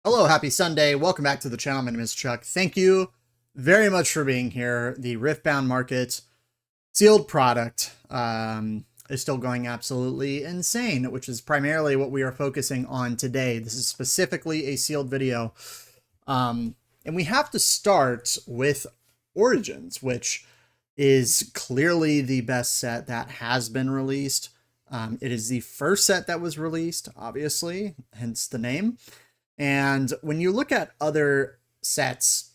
Hello, happy Sunday. Welcome back to the channel. My name is Chuck. Thank you very much for being here. The Riftbound market sealed product is still going absolutely insane, which is primarily what we are focusing on today. This is specifically a sealed video. And we have to start with Origins, which is clearly the best set that has been released. It is the first set that was released, obviously, hence the name. And when you look at other sets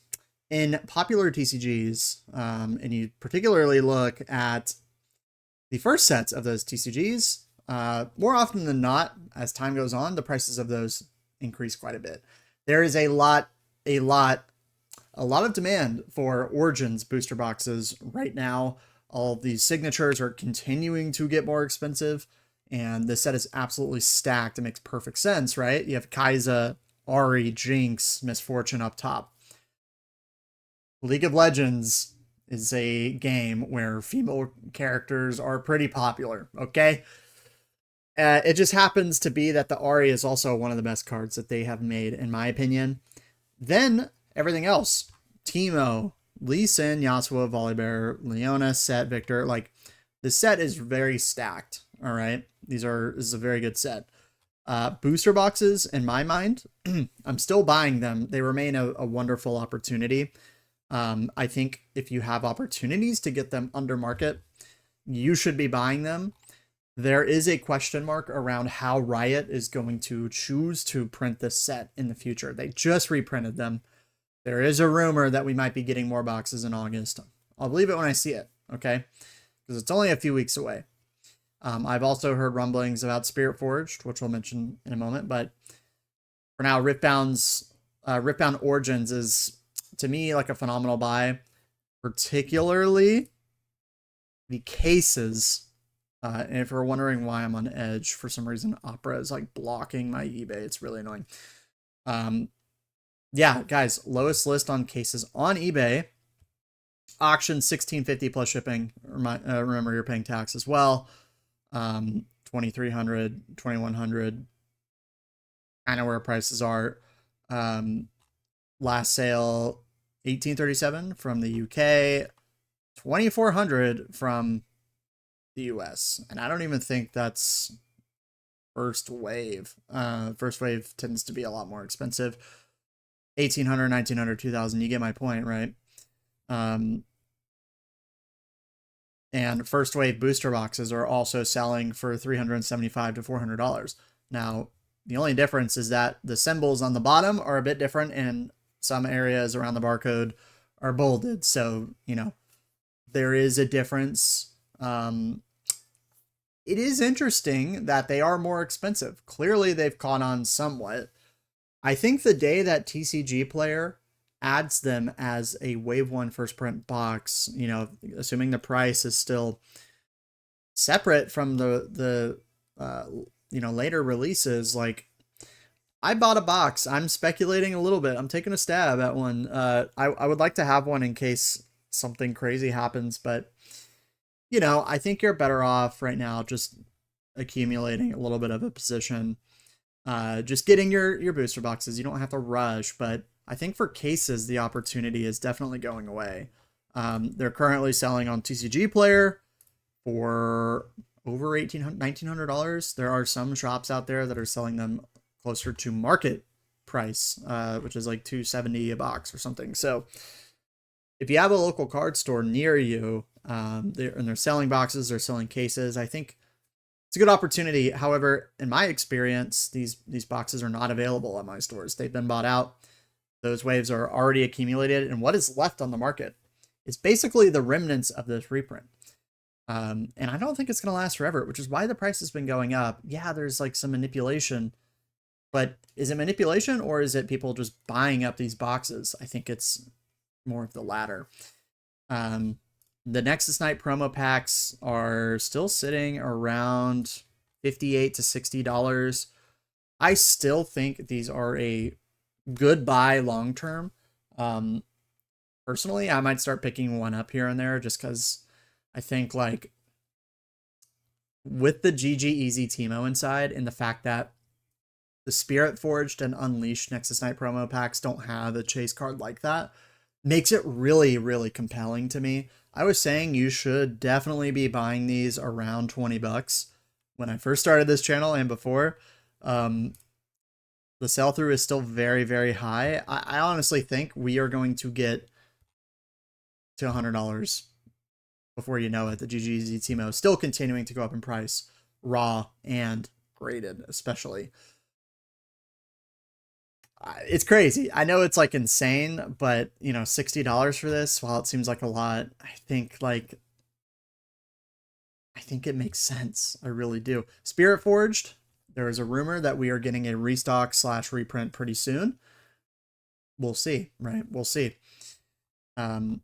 in popular TCGs, and you particularly look at the first sets of those TCGs, more often than not, as time goes on, the prices of those increase quite a bit. There is a lot of demand for Origins booster boxes right now. All of these signatures are continuing to get more expensive, and this set is absolutely stacked. It makes perfect sense, right? You have Kaiza, Ari, Jinx, Misfortune up top. League of Legends is a game where female characters are pretty popular, okay? It just happens to be that the Ari is also one of the best cards that they have made, in my opinion. Then everything else. Teemo, Lee Sin, Yasuo, Volibear, Leona, Set, Victor. Like, the set is very stacked, all right? This is a very good set. Booster boxes, in my mind, I'm still buying them. They remain a wonderful opportunity. I think if you have opportunities to get them under market, you should be buying them. There is a question mark around how Riot is going to choose to print this set in the future. They just reprinted them. There is a rumor that we might be getting more boxes in August. I'll believe it when I see it, okay? Because it's only a few weeks away. I've also heard rumblings about Spirit Forged, which we'll mention in a moment. But for now, Riftbound Origins is, to me, like a phenomenal buy. Particularly the cases. And if you're wondering why I'm on edge, for some reason, Opera is like blocking my eBay. It's really annoying. Yeah, guys, lowest list on cases on eBay. Auction $16.50 plus shipping. Remember, you're paying tax as well. 2300, 2100, kind of where prices are. Last sale 1837 from the UK, 2400 from the US, and I don't even think that's first wave. First wave tends to be a lot more expensive. 1800, 1900, 2000, you get my point, right? And first wave booster boxes are also selling for $375 to $400. Now, the only difference is that the symbols on the bottom are a bit different, and some areas around the barcode are bolded. So, there is a difference. It is interesting that they are more expensive. Clearly, they've caught on somewhat. I think the day that TCG Player adds them as a wave one first print box, assuming the price is still separate from the later releases, like, I bought a box. I'm speculating a little bit. I'm taking a stab at one. I would like to have one in case something crazy happens, but I think you're better off right now just accumulating a little bit of a position. Just getting your booster boxes. You don't have to rush, but I think for cases, the opportunity is definitely going away. They're currently selling on TCG Player for over $1,800, $1,900. There are some shops out there that are selling them closer to market price, which is like $270 a box or something. So if you have a local card store near you, they're selling boxes, they're selling cases, I think it's a good opportunity. However, in my experience, these boxes are not available at my stores. They've been bought out. Those waves are already accumulated, and what is left on the market is basically the remnants of this reprint. And I don't think it's going to last forever, which is why the price has been going up. Yeah, there's like some manipulation, but is it manipulation or is it people just buying up these boxes? I think it's more of the latter. The Nexus Night promo packs are still sitting around $58 to $60. I still think these are a good buy long term. Personally, I might start picking one up here and there just because I think, like, with the GG Easy Teemo inside and the fact that the Spirit Forged and Unleashed Nexus Knight promo packs don't have a chase card like that. Makes it really, really compelling to me. I was saying you should definitely be buying these around 20 bucks when I first started this channel and before. The sell through is still very, very high. I honestly think we are going to get to $100 before you know it. The GGZ Teemo is still continuing to go up in price, raw and graded, especially. It's crazy. I know it's like insane, but you know, $60 for this, while it seems like a lot, I think it makes sense. I really do. Spirit Forged, there is a rumor that we are getting a restock / reprint pretty soon. We'll see, right? We'll see.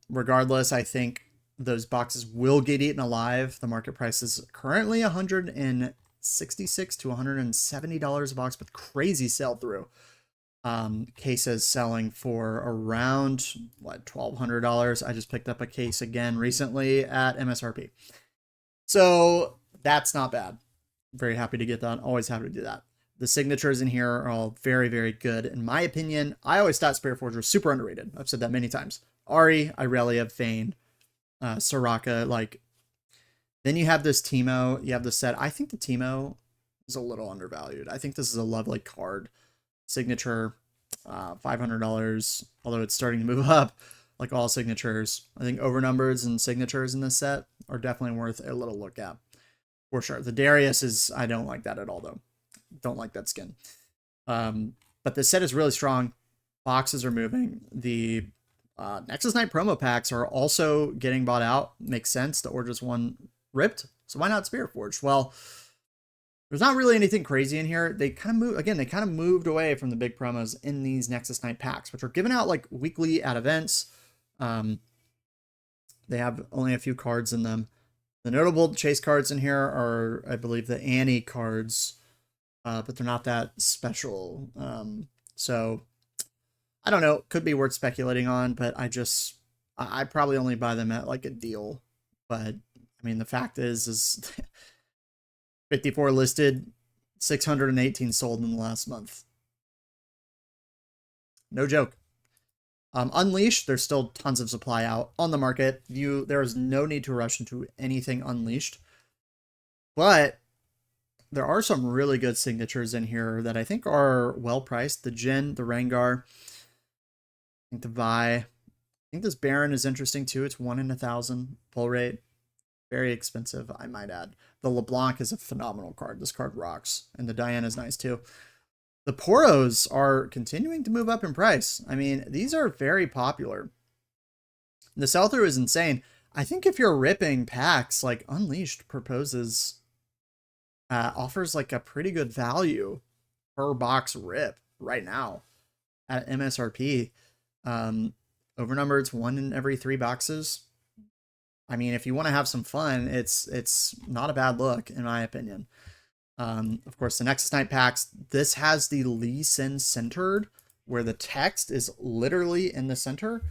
Regardless, I think those boxes will get eaten alive. The market price is currently $166 to $170 a box with crazy sell through. Cases selling for around what, $1,200. I just picked up a case again recently at MSRP. So that's not bad. Very happy to get that. Always happy to do that. The signatures in here are all very, very good. In my opinion, I always thought Spirit Forge was super underrated. I've said that many times. Ari, Irelia, Vayne, Soraka, like, then you have this Teemo, you have the set. I think the Teemo is a little undervalued. I think this is a lovely card. Signature, $500, although it's starting to move up like all signatures. I think overnumbers and signatures in this set are definitely worth a little look at for sure. The Darius is, I don't like that at all though. Don't like that skin. But the set is really strong. Boxes are moving. The Nexus Knight promo packs are also getting bought out. Makes sense. The Origins one ripped, so why not Spirit Forged? Well, there's not really anything crazy in here. They kind of move again. They kind of moved away from the big promos in these Nexus Knight packs, which are given out like weekly at events. They have only a few cards in them. The notable chase cards in here are, I believe, the Annie cards, but they're not that special. So I don't know. Could be worth speculating on, but I probably only buy them at like a deal. But I mean, the fact is 54 listed, 618 sold in the last month. No joke. Unleashed, there's still tons of supply out on the market. There is no need to rush into anything Unleashed. But there are some really good signatures in here that I think are well priced. The Jhin, the Rengar, I think the Vi. I think this Baron is interesting too. It's 1 in 1,000 pull rate. Very expensive, I might add. The LeBlanc is a phenomenal card. This card rocks. And the Diana is nice too. The Poros are continuing to move up in price. I mean, these are very popular. The sell-through is insane. I think if you're ripping packs, like Unleashed offers like a pretty good value per box rip right now at MSRP. Overnumbered 1 in every 3 boxes. I mean, if you want to have some fun, it's not a bad look, in my opinion. Of course, the Nexus Knight packs, this has the Lee Sin centered, where the text is literally in the center.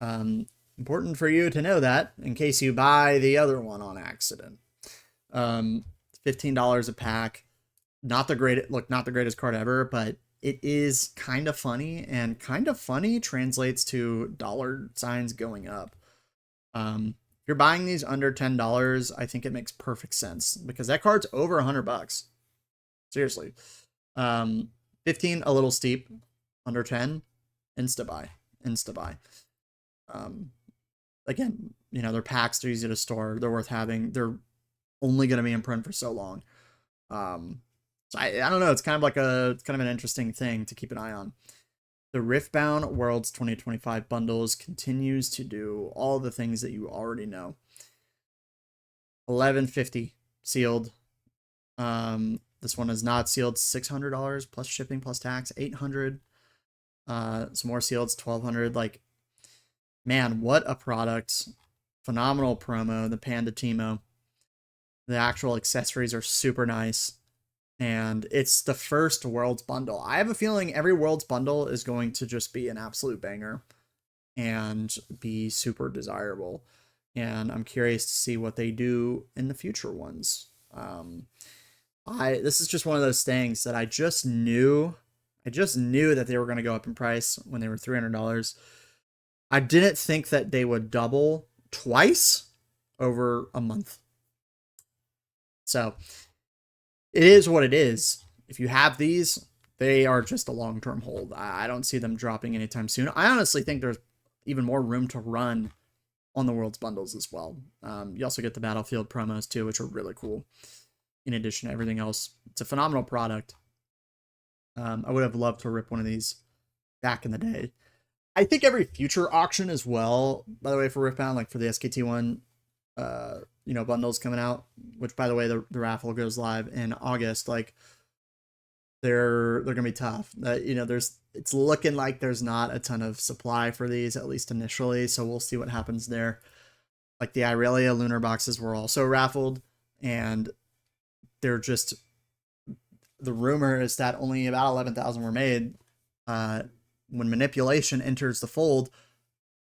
Important for you to know that, in case you buy the other one on accident. $15 a pack. Not the greatest card ever, but it is kind of funny, and kind of funny translates to dollar signs going up. If you're buying these under $10, I think it makes perfect sense because that card's over $100. Seriously. 15, a little steep. Under 10, insta buy. Again, you know, they're packs, they're easy to store, they're worth having. They're only going to be in print for so long. So I don't know, it's kind of an interesting thing to keep an eye on. The Riftbound Worlds 2025 bundles continues to do all the things that you already know. $11.50 sealed. This one is not sealed. $600 plus shipping plus tax. $800. Some more sealed. $1,200. Like, man, what a product! Phenomenal promo. The Panda Teemo. The actual accessories are super nice. And it's the first Worlds bundle. I have a feeling every Worlds bundle is going to just be an absolute banger and be super desirable. And I'm curious to see what they do in the future ones. This is just one of those things that I just knew that they were going to go up in price when they were $300. I didn't think that they would double twice over a month. So it is what it is. If you have these, they are just a long-term hold. I don't see them dropping anytime soon. I honestly think there's even more room to run on the World's bundles as well. You also get the Battlefield promos too, which are really cool. In addition to everything else, it's a phenomenal product. I would have loved to rip one of these back in the day. I think every future auction as well, by the way, for Riftbound, like for the SKT1, bundles coming out, which by the way, the raffle goes live in August. Like they're gonna be tough. It's looking like there's not a ton of supply for these, at least initially. So we'll see what happens there. Like the Irelia Lunar boxes were also raffled, and they're just, the rumor is that only about 11,000 were made. When manipulation enters the fold,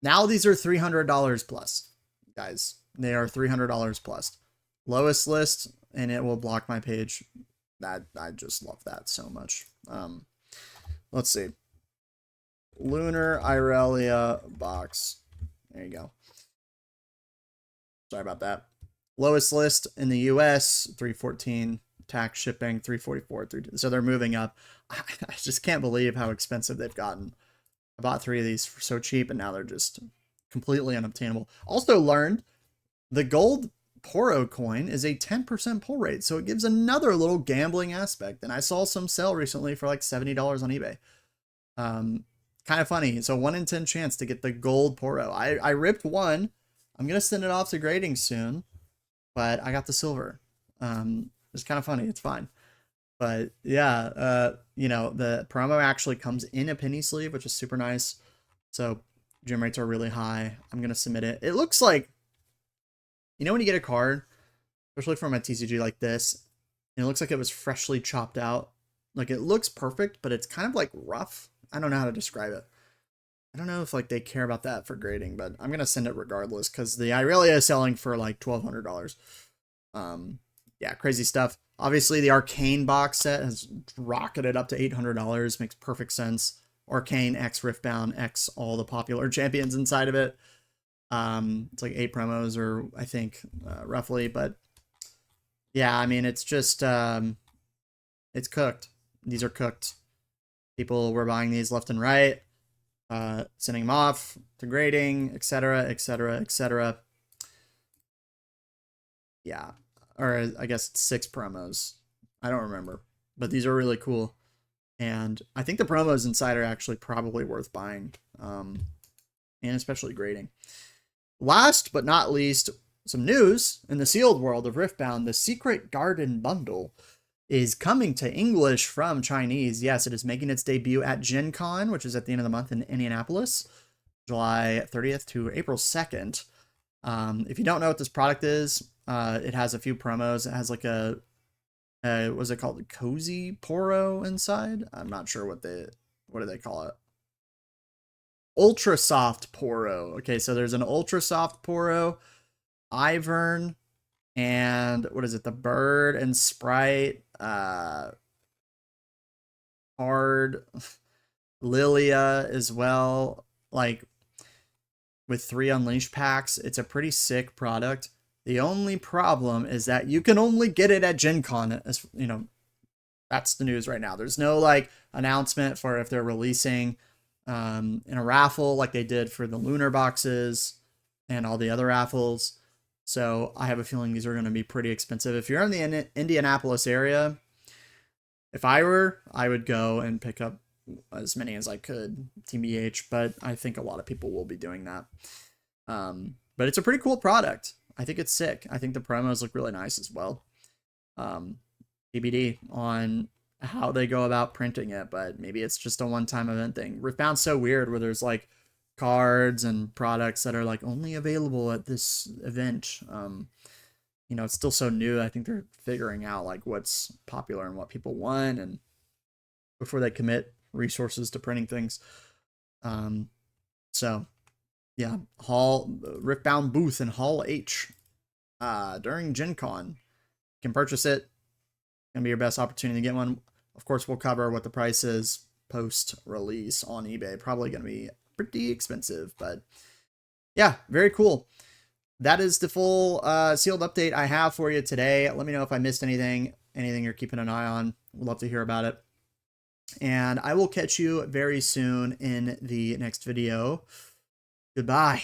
now these are $300 plus, guys. They are $300 plus. Lowest list, and it will block my page. That I just love that so much. Let's see. Lunar Irelia box. There you go. Sorry about that. Lowest list in the US, 314. Tax shipping, 344. So they're moving up. I just can't believe how expensive they've gotten. I bought 3 of these for so cheap, and now they're just completely unobtainable. Also learned the gold Poro coin is a 10% pull rate, so it gives another little gambling aspect. And I saw some sell recently for like $70 on eBay. Kind of funny. It's a 1 in 10 chance to get the gold Poro. I ripped one. I'm gonna send it off to grading soon, but I got the silver. It's kind of funny. It's fine. But yeah, the promo actually comes in a penny sleeve, which is super nice. So gem rates are really high. I'm going to submit it. It looks like, when you get a card, especially from a TCG like this, and it looks like it was freshly chopped out. Like it looks perfect, but it's kind of like rough. I don't know how to describe it. I don't know if like they care about that for grading, but I'm going to send it regardless because the Irelia is selling for like $1,200. Yeah, crazy stuff. Obviously, the Arcane box set has rocketed up to $800. Makes perfect sense. Arcane X Riftbound X all the popular champions inside of it. It's like 8 promos, or I think roughly. But yeah, I mean, it's just it's cooked. These are cooked. People were buying these left and right, sending them off to grading, etc., etc., etc. Yeah. Or I guess it's 6 promos. I don't remember. But these are really cool. And I think the promos inside are actually probably worth buying. And especially grading. Last but not least, some news in the sealed world of Riftbound. The Secret Garden bundle is coming to English from Chinese. Yes, it is making its debut at Gen Con, which is at the end of the month in Indianapolis, July 30th to April 2nd. If you don't know what this product is, it has a few promos. It has like a what's it called? Cozy Poro inside. I'm not sure what do they call it? Ultra Soft Poro. Okay, so there's an Ultra Soft Poro, Ivern, and what is it? The Bird and Sprite, Hard, Lilia as well. Like with 3 Unleashed packs, it's a pretty sick product. The only problem is that you can only get it at Gen Con. That's the news right now. There's no like announcement for if they're releasing in a raffle like they did for the Lunar boxes and all the other raffles. So I have a feeling these are going to be pretty expensive. If you're in the Indianapolis area, if I would go and pick up as many as I could, TBH, but I think a lot of people will be doing that. But it's a pretty cool product. I think it's sick. I think the promos look really nice as well. TBD on how they go about printing it, but maybe it's just a one-time event thing. Riftbound's so weird where there's like cards and products that are like only available at this event. It's still so new. I think they're figuring out like what's popular and what people want, and before they commit resources to printing things. So yeah, Riftbound booth in Hall H during Gen Con. You can purchase it Gonna be your best opportunity to get one. Of course, we'll cover what the price is post-release on eBay. Probably gonna be pretty expensive, but yeah, very cool. That is the full sealed update I have for you today. Let me know if I missed anything you're keeping an eye on. We'd love to hear about it. And I will catch you very soon in the next video. Goodbye.